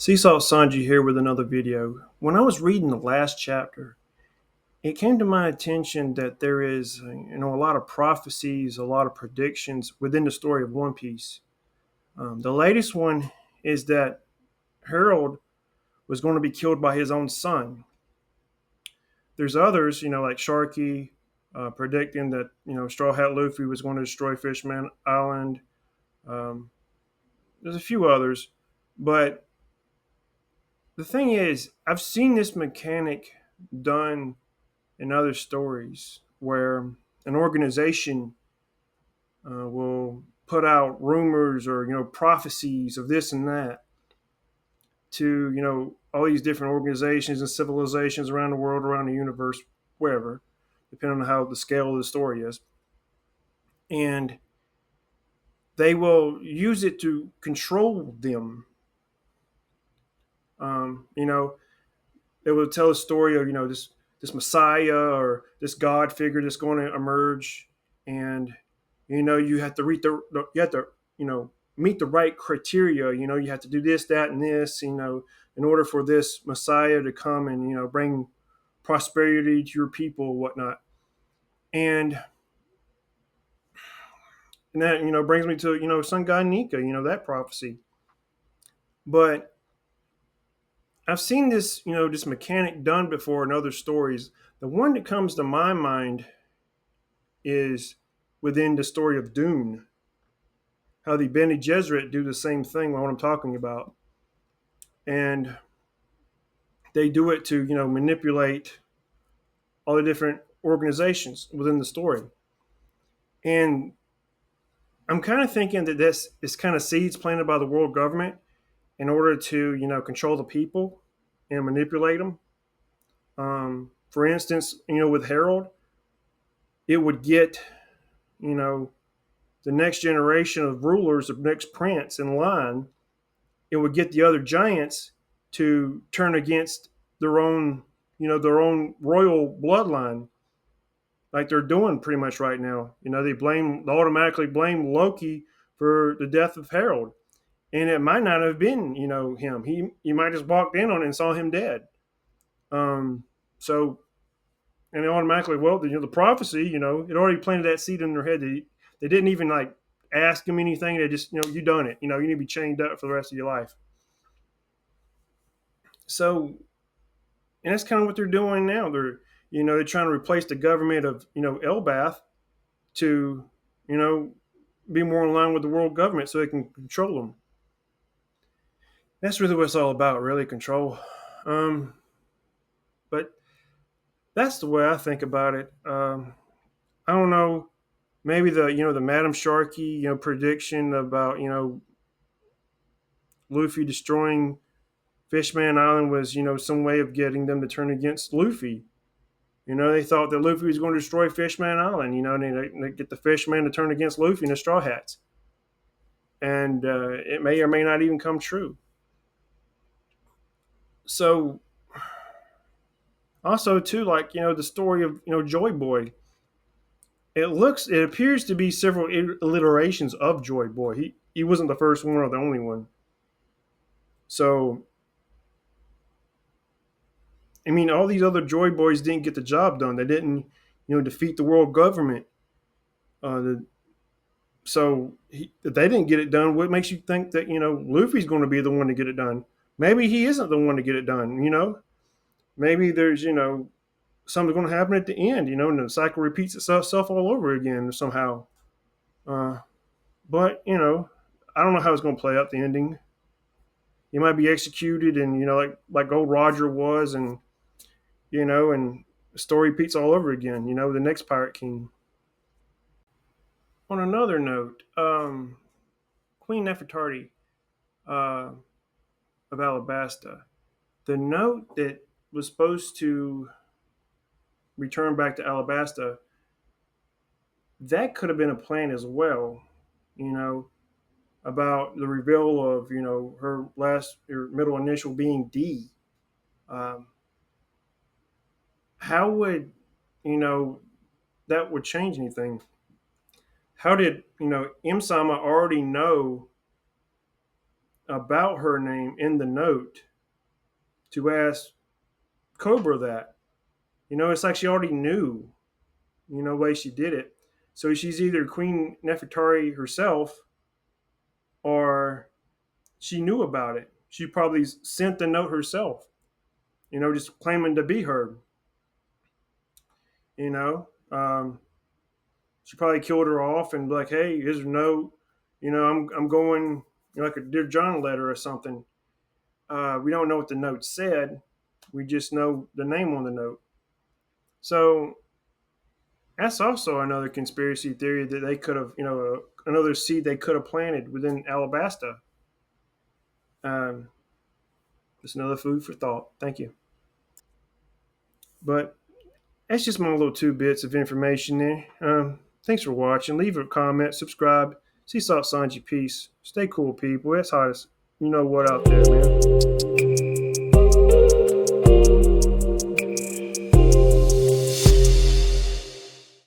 Seesaw Sanji here with another video. When I was reading the last chapter, it came to my attention that there is, a lot of prophecies, a lot of predictions within the story of One Piece. The latest one is that Harold was going to be killed by his own son. There's others, like Sharky, predicting that Straw Hat Luffy was going to destroy Fishman Island. Um, there's a few others, but the thing is, I've seen this mechanic done in other stories where an organization will put out rumors or prophecies of this and that to all these different organizations and civilizations around the world, around the universe, wherever, depending on how the scale of the story is, and they will use it to control them. Um, you know, it will tell a story of this Messiah or this God figure that's going to emerge, and you have to read you have to meet the right criteria. You have to do this, that, and this. In order for this Messiah to come and bring prosperity to your people, whatnot, and that brings me to Sun God Nika, that prophecy. But I've seen this mechanic done before in other stories. The one that comes to my mind is within the story of Dune, how the Bene Gesserit do the same thing, what I'm talking about. And they do it to, manipulate all the different organizations within the story. And I'm kind of thinking that this is kind of seeds planted by the world government in order to, control the people and manipulate them. For instance, with Harold, it would get, you know, the next generation of rulers, the next prince in line, it would get the other giants to turn against their own royal bloodline, like they're doing pretty much right now. They automatically blame Loki for the death of Harold, and it might not have been him. He might just walked in on it and saw him dead. Um, so and they automatically, well, the prophecy, it already planted that seed in their head. They didn't even like ask him anything. They just, you done it. You need to be chained up for the rest of your life. So, and that's kind of what they're doing now. They're trying to replace the government of, Elbath to, you know, be more in line with the world government so they can control them. That's really what it's all about, really control. Um, but that's the way I think about it. I don't know. Maybe the Madam Sharky prediction about Luffy destroying Fishman Island was some way of getting them to turn against Luffy. They thought that Luffy was going to destroy Fishman Island. And they get the Fishman to turn against Luffy and the Straw Hats, and it may or may not even come true. So also too, like the story of Joy Boy. It appears to be several iterations of Joy Boy. He wasn't the first one or the only one. So I mean, all these other Joy Boys didn't get the job done. They didn't, defeat the world government. The, if they didn't get it done, what makes you think that Luffy's going to be the one to get it done? Maybe he isn't the one to get it done. Maybe there's something going to happen at the end. And the cycle repeats itself all over again somehow. Uh, but I don't know how it's going to play out the ending. He might be executed, and like old Roger was, and the story repeats all over again. The next Pirate King. On another note, Queen Nefertari uh, of Alabasta, the note that was supposed to return back to Alabasta, that could have been a plan as well. You know, about the reveal of her middle initial being D. Um, how would you know that would change anything? How did M Sama already know about her name in the note to ask Cobra that. It's like she already knew, the way she did it. So she's either Queen Nefertari herself, or she knew about it. She probably sent the note herself, just claiming to be her. You know, she probably killed her off and be like, "Hey, here's a note. I'm going, like a Dear John letter or something." We don't know what the note said. We just know the name on the note. So that's also another conspiracy theory that they could have, another seed they could have planted within Alabasta. Um, just another food for thought. Thank you. But that's just my little 2 bits of information there. Thanks for watching. Leave a comment, subscribe. See Salt Sanji, peace. Stay cool, people. It's hot as you know what out there, man.